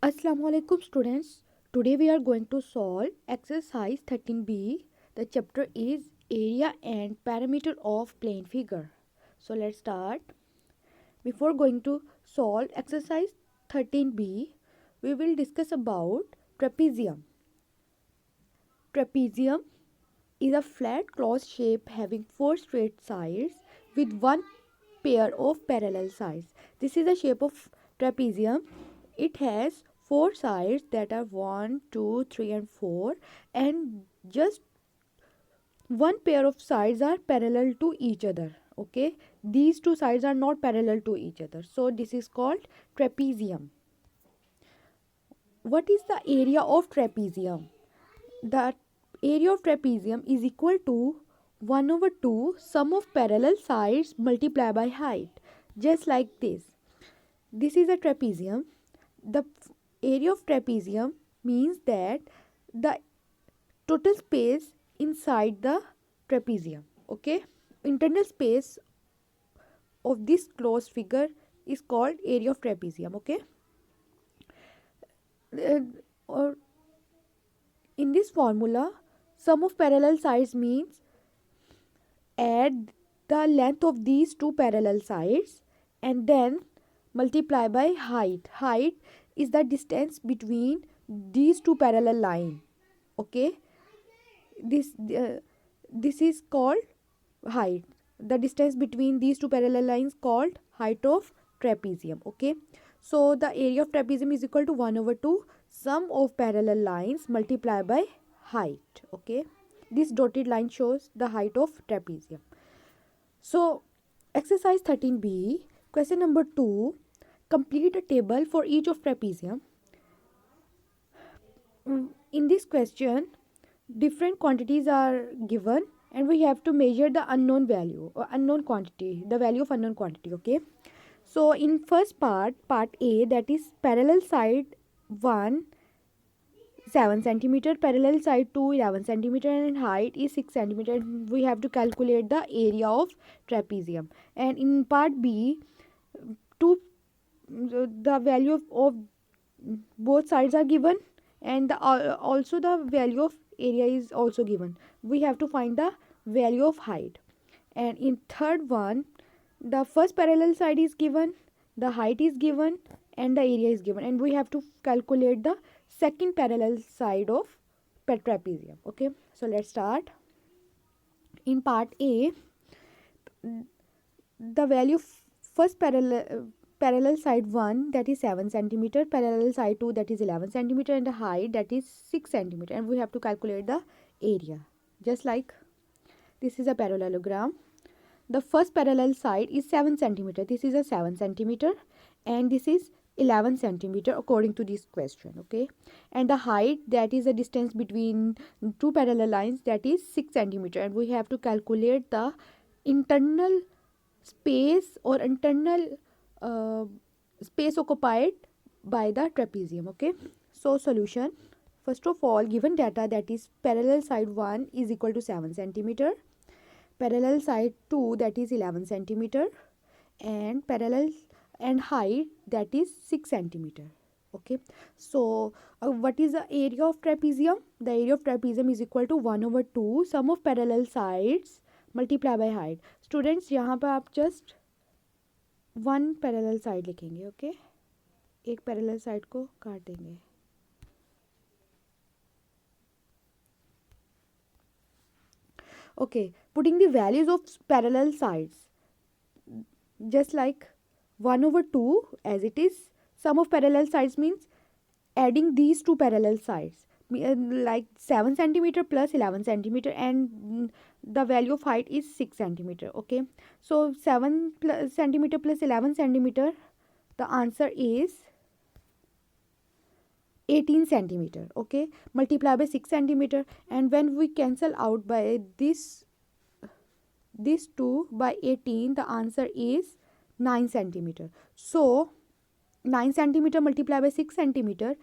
Assalamu alaikum students. Today we are going to solve exercise 13b. The chapter is area and perimeter of plane figure. So let's start. Before going to solve exercise 13b, we will discuss about trapezium. Trapezium is a flat closed shape having four straight sides with one pair of parallel sides. This is the shape of trapezium. It has four sides that are 1, 2, 3 and 4, and just one pair of sides are parallel to each other. Okay, these two sides are not parallel to each other, so this is called trapezium. What is the area of trapezium? The area of trapezium is equal to 1 over 2 sum of parallel sides multiplied by height, just like this. This is a trapezium. The area of trapezium means that the total space inside the trapezium, okay, internal space of this closed figure is called area of trapezium. Okay, or in this formula, sum of parallel sides means add the length of these two parallel sides and then multiply by height. Height is the distance between these two parallel lines. Okay, this this is called height. The distance between these two parallel lines called height of trapezium. Okay, so the area of trapezium is equal to 1 over 2 sum of parallel lines multiplied by height. Okay, this dotted line shows the height of trapezium. So exercise 13b, question number 2, complete a table for each of trapezium. In this question, different quantities are given and we have to measure the unknown value or unknown quantity, the value of unknown quantity. Okay, so in first part A, that is parallel side 1 7 centimeter, parallel side 2 11 centimeter, and height is 6 centimeter. We have to calculate the area of trapezium. And in part B, two the value of both sides are given, and also the value of area is also given. We have to find the value of height. And in third one, the first parallel side is given, the height is given, and the area is given, and we have to calculate the second parallel side of trapezium. Okay, so let's start. In part A, the value of first parallel side 1, that is 7 centimeter, parallel side 2, that is 11 centimeter, and the height, that is 6 centimeter, and we have to calculate the area. Just like this is a parallelogram. The first parallel side is 7 centimeter. This is a 7 centimeter, and this is 11 centimeter according to this question. Okay, and the height, that is the distance between two parallel lines, that is 6 centimeter, and we have to calculate the internal space or internal uh, space occupied by the trapezium. Okay, so solution. First of all, given data, that is parallel side 1 is equal to 7 centimeter, parallel side 2, that is 11 centimeter, and parallel and height, that is 6 centimeter. Okay, so what is the area of trapezium? The area of trapezium is equal to 1 over 2 sum of parallel sides multiply by height. Students, यहाँ पर आप just one parallel side लिखेंगे. Okay, एक parallel side को काट देंगे. Okay, putting the values of parallel sides, just like 1 over 2 as it is, sum of parallel sides means adding these two parallel sides, like 7 centimeter plus 11 centimeter, and the value of height is 6 centimeter. Okay, so 7 centimeter plus 11 centimeter, the answer is 18 centimeter. Okay, multiply by 6 centimeter, and when we cancel out by this 2 by 18, the answer is 9 centimeter. So 9 centimeter multiplied by 6 centimeter,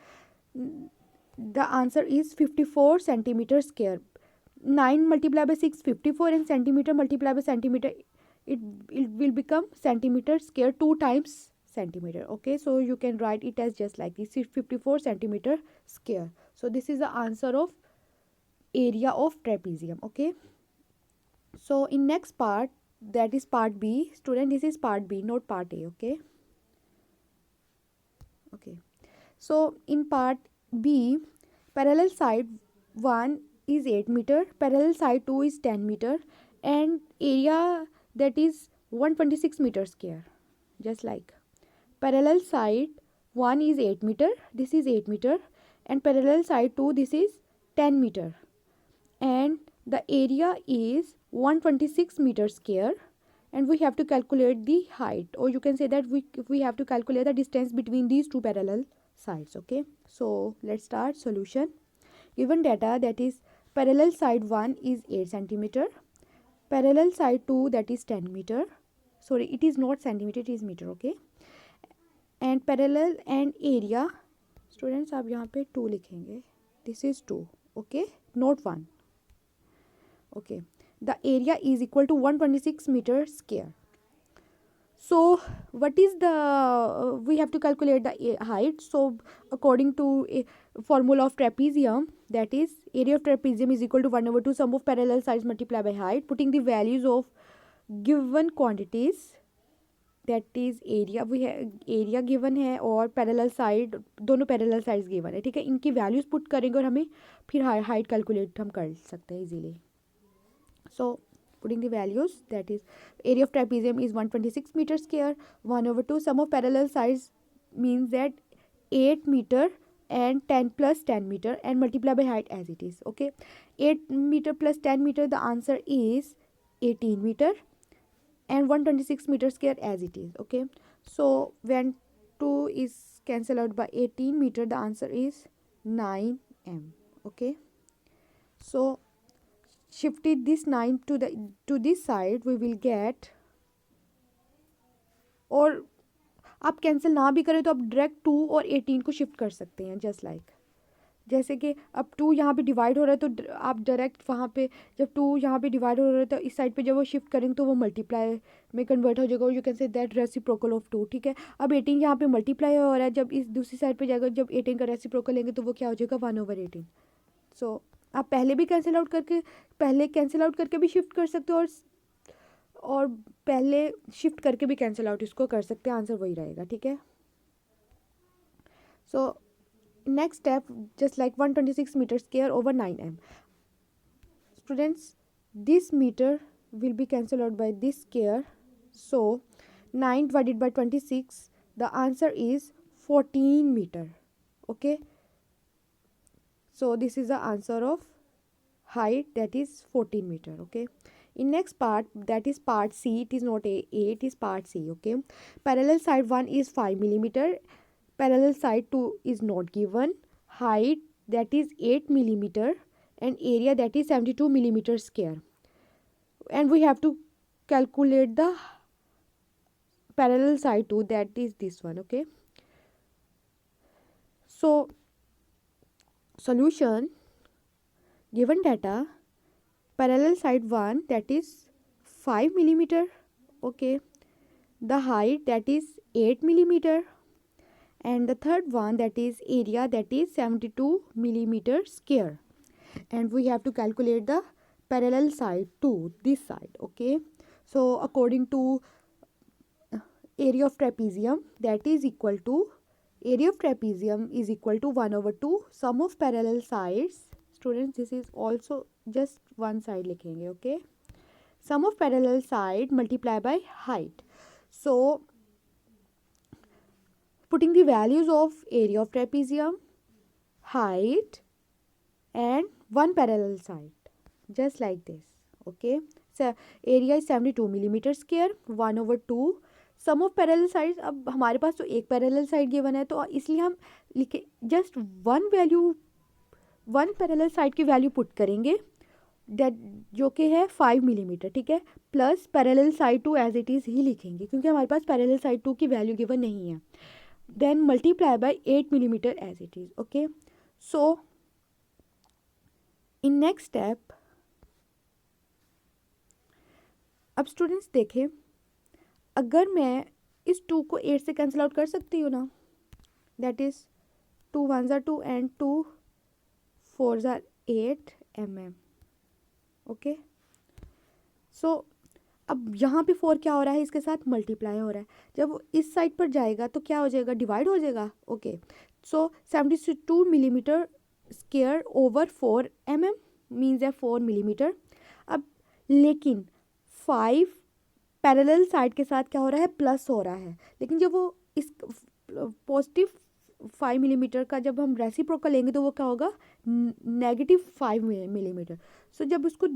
the answer is 54 centimeter square. 9 multiplied by 6 54, and centimeter multiplied by centimeter, it will become centimeter square, 2 times centimeter. Okay, so you can write it as just like this, 54 centimeter square. So this is the answer of area of trapezium. Okay, so in next part, that is part B, student, this is part B, not part A. Okay, okay, so in part B, parallel side 1 is 8 meter, parallel side 2 is 10 meter, and area that is 126 meter square. Just like parallel side 1 is 8 meter, this is 8 meter, and parallel side 2, this is 10 meter, and the area is 126 meter square, and we have to calculate the height, or you can say that we have to calculate the distance between these two parallel sides. Okay, so let's start solution. Given data, that is parallel side 1 is 8 centimeter, parallel side 2, that is 10 meter, sorry, it is not centimeter, it is meter. Okay, and parallel and area, students आप यहाँ पे 2 लिखेंगे, this is 2. Okay, not 1. Okay, the area is equal to 126 meter square. So what is the we have to calculate the height. So according to a formula of trapezium, that is area of trapezium is equal to 1 over 2 sum of parallel sides multiplied by height. Putting the values of given quantities, that is area, we area given है और parallel side, दोनों parallel sides given है. ठीक है, इनकी values put करेंगे और हमें फिर हाइट कैलकुलेट हम कर सकते हैं easily. So putting the values, that is area of trapezium is 126 meter square, 1 over 2 sum of parallel sides means that 8 meter and 10 plus 10 meter and multiply by height as it is. Okay, 8 meter plus 10 meter, the answer is 18 meter, and 126 meter square as it is. Okay, so when 2 is cancelled out by 18 meter, the answer is 9m. Okay, so shifted this 9 to this side, we will get, और आप cancel ना भी करें तो आप direct 2 और 18 को shift कर सकते हैं. जस्ट लाइक जैसे कि अब 2 यहाँ पे डिवाइड हो रहा है तो आप डायरेक्ट वहाँ पे, जब 2 यहाँ पे डिवाइड हो रहा है तो इस साइड पे जब वो शिफ्ट करेंगे तो वो मल्टीप्लाई में कन्वर्ट हो जाएगा. You can say that reciprocal of 2. ठीक है, अब 18 यहाँ पे मल्टीप्लाई हो रहा है, जब इस दूसरी साइड पे जाएगा, जब 18 का रेसिप्रोकल लेंगे तो वो क्या हो जाएगा 1/18. सो आप पहले भी कैंसिल आउट करके, पहले कैंसिल आउट करके भी शिफ्ट कर सकते हो और पहले शिफ्ट करके भी कैंसिल आउट इसको कर सकते हैं. आंसर वही रहेगा. ठीक है, सो next step, just like 126 meter square over 9m. Students, this meter will be cancelled out by this square, so 9 divided by 26, the answer is 14 meter. Okay, so this is the answer of height, that is 14 meter. Okay, in next part, that is part C, it is not A, it is part C. Okay, parallel side 1 is 5 millimeter, parallel side 2 is not given, height that is 8 millimeter, and area that is 72 millimeter square, and we have to calculate the parallel side 2, that is this one. Okay, so solution. Given data, parallel side 1, that is 5 millimeter. Okay, the height, that is 8 millimeter, and the third one, that is area, that is 72 millimeter square, and we have to calculate the parallel side to this side. Okay, so according to area of trapezium, that is equal to, area of trapezium is equal to 1 over 2 sum of parallel sides. Students, this is also just one side लिखेंगे. Okay, sum of parallel side multiply by height. So putting the values of area of trapezium, height, and one parallel side, just like this. Okay, so area is 72 millimeter square, 1 over 2 sum of parallel sides. अब हमारे पास तो एक parallel side given है, तो इसलिए हम लिखे just one value, one parallel side की वैल्यू पुट करेंगे, दैट जो कि है 5 मिलीमीटर. ठीक है, plus parallel side 2 as it is ही लिखेंगे क्योंकि हमारे पास पैरेलल साइड 2 की वैल्यू गिवन नहीं है. Then multiply by 8 millimetre as it is. Okay, so in next step, अब स्टूडेंट्स देखें, अगर मैं इस 2 को 8 से कैंसिल आउट कर सकती हूँ ना, that is 2 1s are 2 and 2 4s are 8 mm. Okay, सो अब यहाँ पे 4 क्या हो रहा है, इसके साथ मल्टीप्लाई हो रहा है, जब वो इस साइड पर जाएगा तो क्या हो जाएगा, डिवाइड हो जाएगा. ओके, सो 72 millimetre square over 4 mm means है 4 मिलीमीटर. अब लेकिन 5 पैरेलल साइड के साथ क्या हो रहा है, प्लस हो रहा है, लेकिन जब वो इस पॉजिटिव 5 मिलीमीटर का जब हम रेसिप्रोकल लेंगे तो वो क्या होगा, नेगेटिव 5 मिलीमीटर. सो जब उसको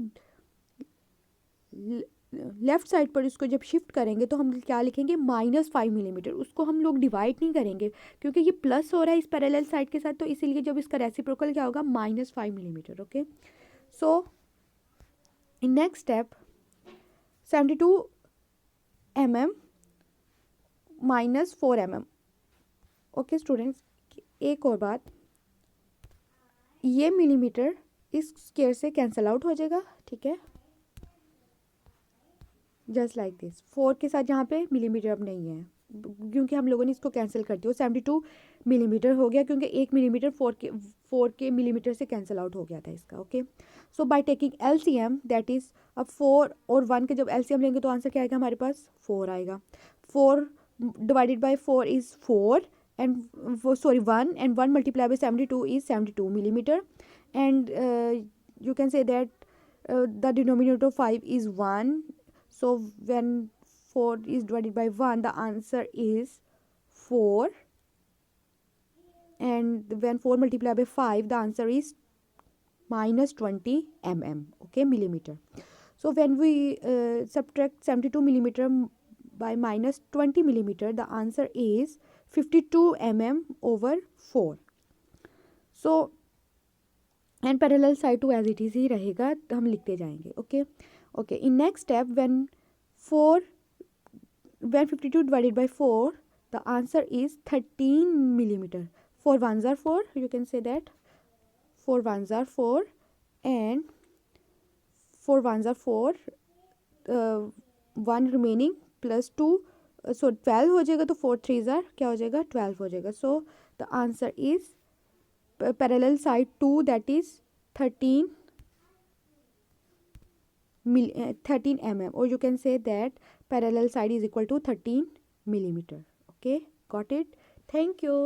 लेफ्ट साइड पर इसको जब शिफ्ट करेंगे तो हम क्या लिखेंगे, -5 मिलीमीटर. उसको हम लोग डिवाइड नहीं करेंगे क्योंकि ये प्लस हो रहा है इस पैरेलल साइड के साथ, तो इसीलिए जब इसका रेसिप्रोकल क्या होगा, -5 millimetre. Okay, so in next step 72 mm -4 mm. Okay students, एक और बात, ये मिलीमीटर इस स्क्वायर से कैंसिल आउट हो जाएगा. ठीक है, जस्ट लाइक दिस. 4 के साथ यहाँ पे मिलीमीटर अब नहीं है क्योंकि हम लोगों ने इसको कैंसिल कर दिया. 72 मिलीमीटर हो गया क्योंकि 1 मिलीमीटर 4 के मिलीमीटर से कैंसिल आउट हो गया था इसका. Okay, so by taking LCM that is, अब 4 और 1 के जब LCM लेंगे तो आंसर क्या आएगा हमारे पास, 4 आएगा. 4 divided by 4 is 4 and 1 and 1 multiplied by 72 is 72 millimeter, and you can say that the denominator of 5 is 1. So when 4 is divided by 1, the answer is 4, and when 4 multiplied by 5, the answer is -20 mm. Okay, millimeter. So when we subtract 72 millimeter by -20 millimeter, the answer is 52 mm over 4. So and parallel side to as it is ही रहेगा, तो हम लिखते जाएंगे. Okay okay, in next step when 52 divided by 4, the answer is 13 millimeter. 4 1s are 4, you can say that 4 1s are 4 and 4 1s are 4, 1 remaining plus 2, so 12 हो जाएगा, तो 4 3s are क्या हो जाएगा, 12 हो जाएगा. So the answer is parallel side 2, that is 13 mm, or you can say that parallel side is equal to 13 millimeter. Okay, got it? Thank you.